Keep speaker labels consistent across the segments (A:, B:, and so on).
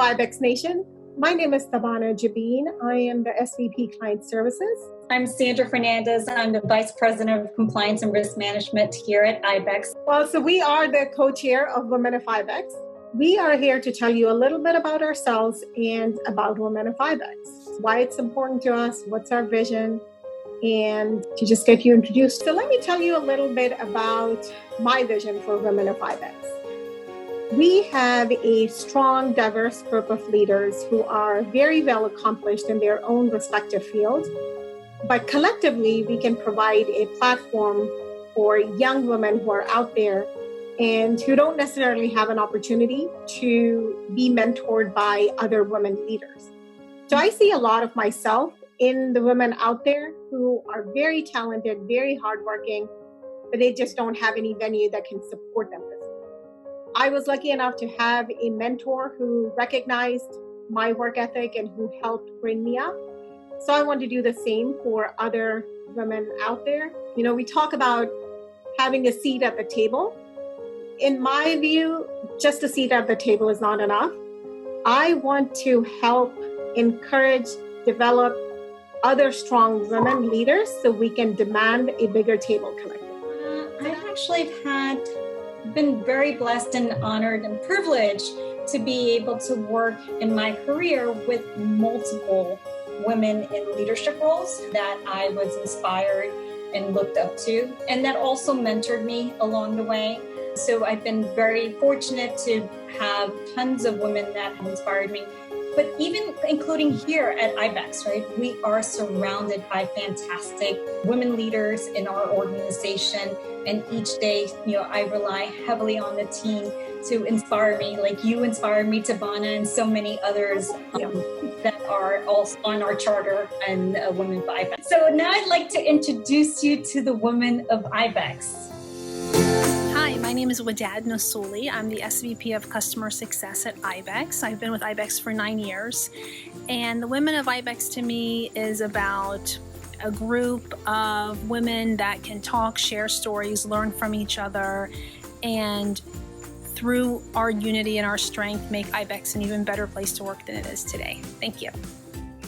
A: IBEX Nation. My name is Tabana Jabeen. I am the SVP Client Services.
B: I'm Sandra Fernandez. I'm the Vice President of Compliance and Risk Management here at IBEX.
A: So we are the co-chair of Women of IBEX. We are here to tell you a little bit about ourselves and about Women of IBEX, why it's important to us, what's our vision, and to just get you introduced. So let me tell you a little bit about my vision for Women of IBEX. We have a strong, diverse group of leaders who are very well accomplished in their own respective fields, but collectively we can provide a platform for young women who are out there and who don't necessarily have an opportunity to be mentored by other women leaders. So I see a lot of myself in the women out there who are very talented, very hardworking, but they just don't have any venue that can support them. I was lucky enough to have a mentor who recognized my work ethic and who helped bring me up. So I want to do the same for other women out there. You know, we talk about having a seat at the table. In my view, just a seat at the table is not enough. I want to help encourage, develop other strong women leaders so we can demand a bigger table collectively.
B: I actually have been very blessed and honored and privileged to be able to work in my career with multiple women in leadership roles that I was inspired and looked up to, and that also mentored me along the way. So I've been very fortunate to have tons of women that have inspired me. But even including here at IBEX, right, we are surrounded by fantastic women leaders in our organization. And each day, I rely heavily on the team to inspire me, like you inspired me, Tabana, and so many others that are also on our charter and Women of IBEX. So now I'd like to introduce you to the Women of IBEX.
C: Hi, my name is Wadad Nasuli. I'm the SVP of Customer Success at IBEX. I've been with IBEX for 9 years. And the Women of IBEX to me is about a group of women that can talk, share stories, learn from each other, and through our unity and our strength, make IBEX an even better place to work than it is today. Thank you.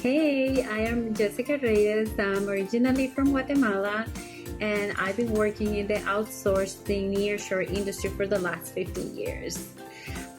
D: Hey, I am Jessica Reyes. I'm originally from Guatemala, and I've been working in the outsourcing nearshore industry for the last 15 years.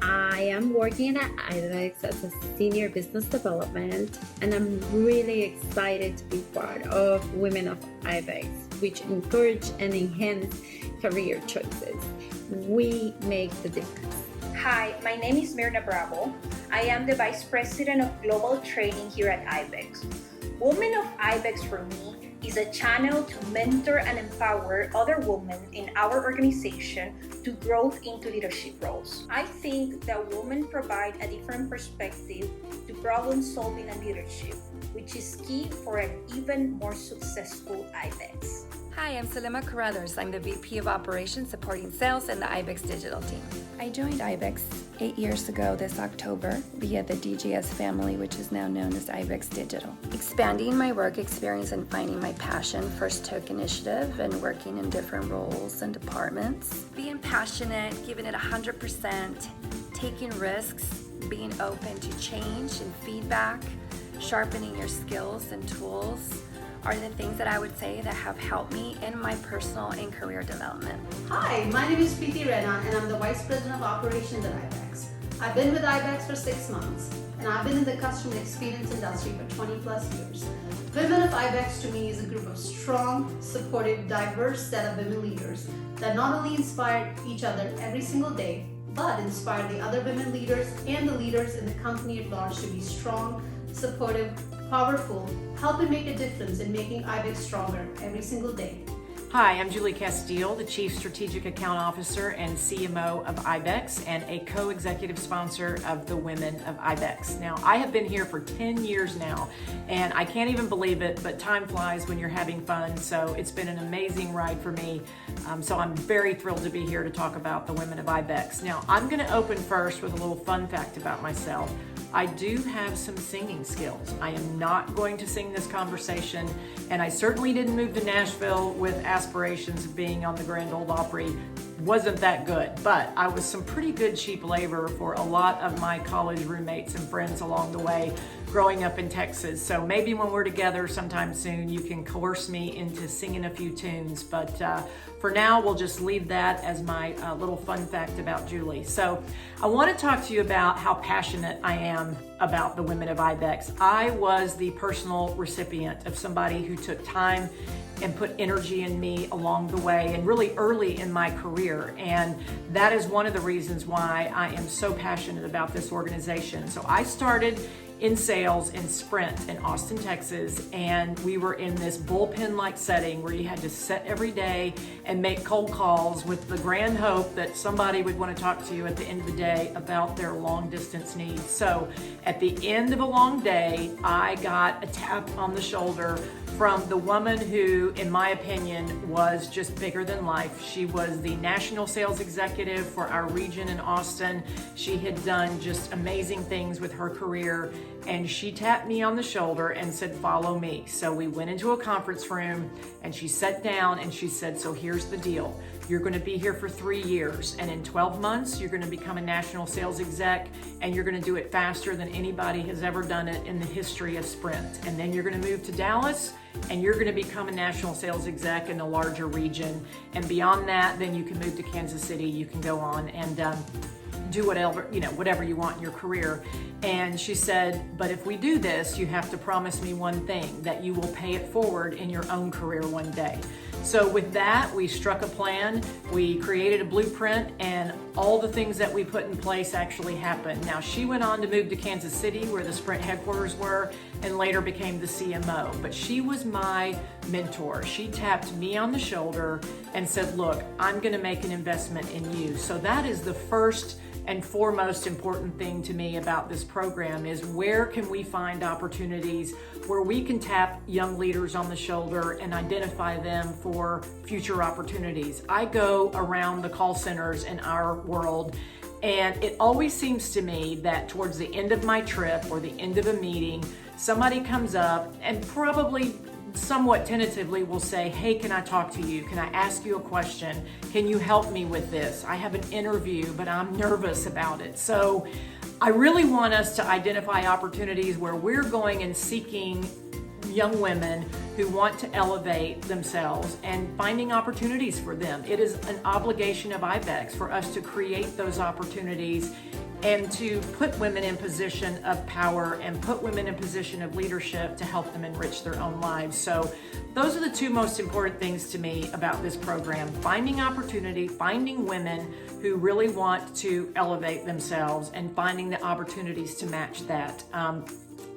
D: I am working at IBEX as a senior business development, and I'm really excited to be part of Women of IBEX, which encourage and enhance career choices. We make the difference.
E: Hi, my name is Mirna Bravo. I am the Vice President of Global Training here at IBEX. Women of IBEX for me is a channel to mentor and empower other women in our organization to grow into leadership roles. I think that women provide a different perspective to problem solving and leadership, which is key for an even more successful IBEX.
F: Hi, I'm Salima Carruthers. I'm the VP of Operations supporting sales and the IBEX digital team. I joined IBEX 8 years ago this October via the DGS family, which is now known as IBEX Digital. Expanding my work experience and finding my passion first took initiative and working in different roles and departments. Being passionate, giving it 100%, taking risks, being open to change and feedback, sharpening your skills and tools are the things that I would say that have helped me in my personal and career development.
G: Hi, my name is Preeti Rena and I'm the Vice President of Operations at IBEX. I've been with IBEX for 6 months and I've been in the customer experience industry for 20 plus years. Women of IBEX to me is a group of strong, supportive, diverse set of women leaders that not only inspire each other every single day, but inspire the other women leaders and the leaders in the company at large to be strong, supportive, powerful, helping make a difference in making IBEX stronger every single day.
H: Hi, I'm Julie Castile, the Chief Strategic Account Officer and CMO of IBEX and a co-executive sponsor of the Women of IBEX. Now, I have been here for 10 years now, and I can't even believe it, but time flies when you're having fun, so it's been an amazing ride for me. So I'm very thrilled to be here to talk about the Women of IBEX. Now, I'm going to open first with a little fun fact about myself. I do have some singing skills. I am not going to sing this conversation, and I certainly didn't move to Nashville with aspirations of being on the Grand Ole Opry, wasn't that good, but I was some pretty good cheap labor for a lot of my college roommates and friends along the way growing up in Texas. So maybe when we're together sometime soon, you can coerce me into singing a few tunes. But for now, we'll just leave that as my little fun fact about Julie. So I want to talk to you about how passionate I am about the Women of Ibex. I was the personal recipient of somebody who took time and put energy in me along the way and really early in my career. And that is one of the reasons why I am so passionate about this organization. So I started in sales in Sprint in Austin, Texas, and we were in this bullpen-like setting where you had to sit every day and make cold calls with the grand hope that somebody would want to talk to you at the end of the day about their long distance needs. So at the end of a long day, I got a tap on the shoulder from the woman who, in my opinion, was just bigger than life. She was the national sales executive for our region in Austin. She had done just amazing things with her career, and she tapped me on the shoulder and said, "Follow me." So we went into a conference room and she sat down and she said, "So here's the deal. You're going to be here for 3 years, and in 12 months, you're going to become a national sales exec, and you're going to do it faster than anybody has ever done it in the history of Sprint. And then you're going to move to Dallas, and you're going to become a national sales exec in a larger region. And beyond that, then you can move to Kansas City. You can go on and do whatever you want in your career." And she said, "But if we do this, you have to promise me one thing, that you will pay it forward in your own career one day." So with that, we struck a plan, we created a blueprint, and all the things that we put in place actually happened. Now, she went on to move to Kansas City, where the Sprint headquarters were, and later became the CMO. But she was my mentor. She tapped me on the shoulder and said, "Look, I'm going to make an investment in you." So that is the first and foremost important thing to me about this program, is where can we find opportunities where we can tap young leaders on the shoulder and identify them for future opportunities. I go around the call centers in our world, and it always seems to me that towards the end of my trip or the end of a meeting, somebody comes up and probably somewhat tentatively will say, "Hey, can I talk to you? Can I ask you a question? Can you help me with this? I have an interview, but I'm nervous about it." So I really want us to identify opportunities where we're going and seeking young women who want to elevate themselves and finding opportunities for them. It is an obligation of IBEX for us to create those opportunities and to put women in position of power and put women in position of leadership to help them enrich their own lives. So those are the two most important things to me about this program: finding opportunity, finding women who really want to elevate themselves, and finding the opportunities to match that.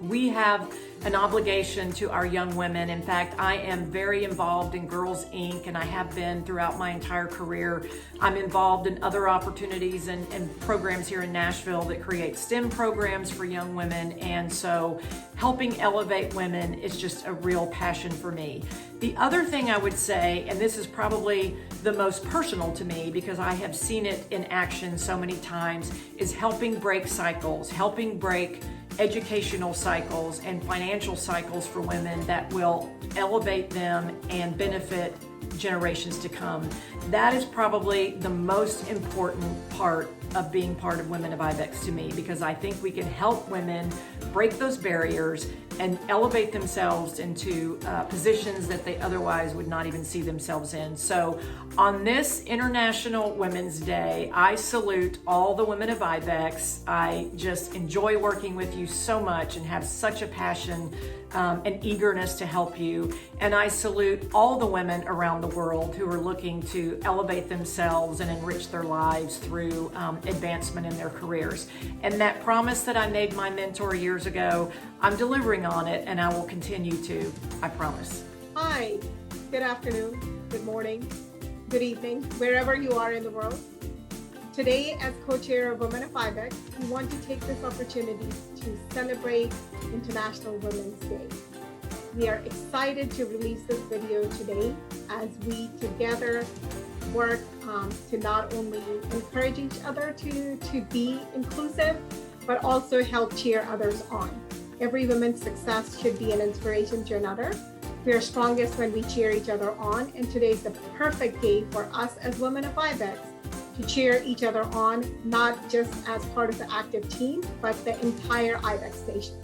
H: We have an obligation to our young women. In fact, I am very involved in Girls Inc., and I have been throughout my entire career. I'm involved in other opportunities and programs here in Nashville that create STEM programs for young women. And so helping elevate women is just a real passion for me. The other thing I would say, and this is probably the most personal to me because I have seen it in action so many times, is helping break cycles, helping break educational cycles and financial cycles for women that will elevate them and benefit generations to come. That is probably the most important part of being part of Women of IBEX to me, because I think we can help women break those barriers and elevate themselves into positions that they otherwise would not even see themselves in. So on this International Women's Day, I salute all the women of IBEX. I just enjoy working with you so much and have such a passion and eagerness to help you. And I salute all the women around the world who are looking to elevate themselves and enrich their lives through advancement in their careers. And that promise that I made my mentor years ago, I'm delivering on it, and I will continue to, I promise.
A: Hi, good afternoon, good morning, good evening, wherever you are in the world. Today, as co-chair of Women of IBEX, we want to take this opportunity to celebrate International Women's Day. We are excited to release this video today as we together work to not only encourage each other to be inclusive, but also help cheer others on. Every woman's success should be an inspiration to another. We are strongest when we cheer each other on, and today's the perfect day for us as women of IBEX to cheer each other on, not just as part of the active team, but the entire IBEX nation.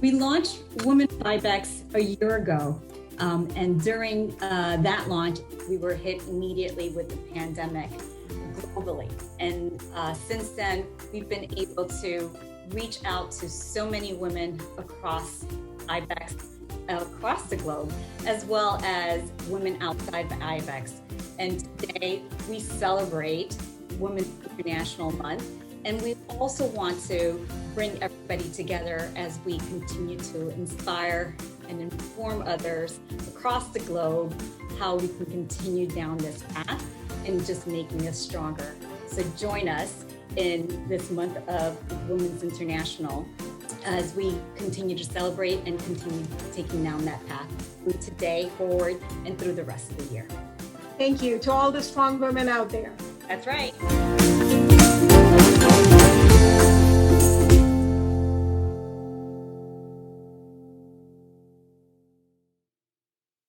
I: We launched Women of IBEX a year ago, and during that launch, we were hit immediately with the pandemic globally. And since then, we've been able to reach out to so many women across IBEX, across the globe, as well as women outside the IBEX. And today, we celebrate Women's International Month, and we also want to bring everybody together as we continue to inspire and inform others across the globe how we can continue down this path and just making us stronger. So join us in this month of Women's International as we continue to celebrate and continue taking down that path from today forward and through the rest of the year.
A: Thank you to all the strong women out there.
I: That's right.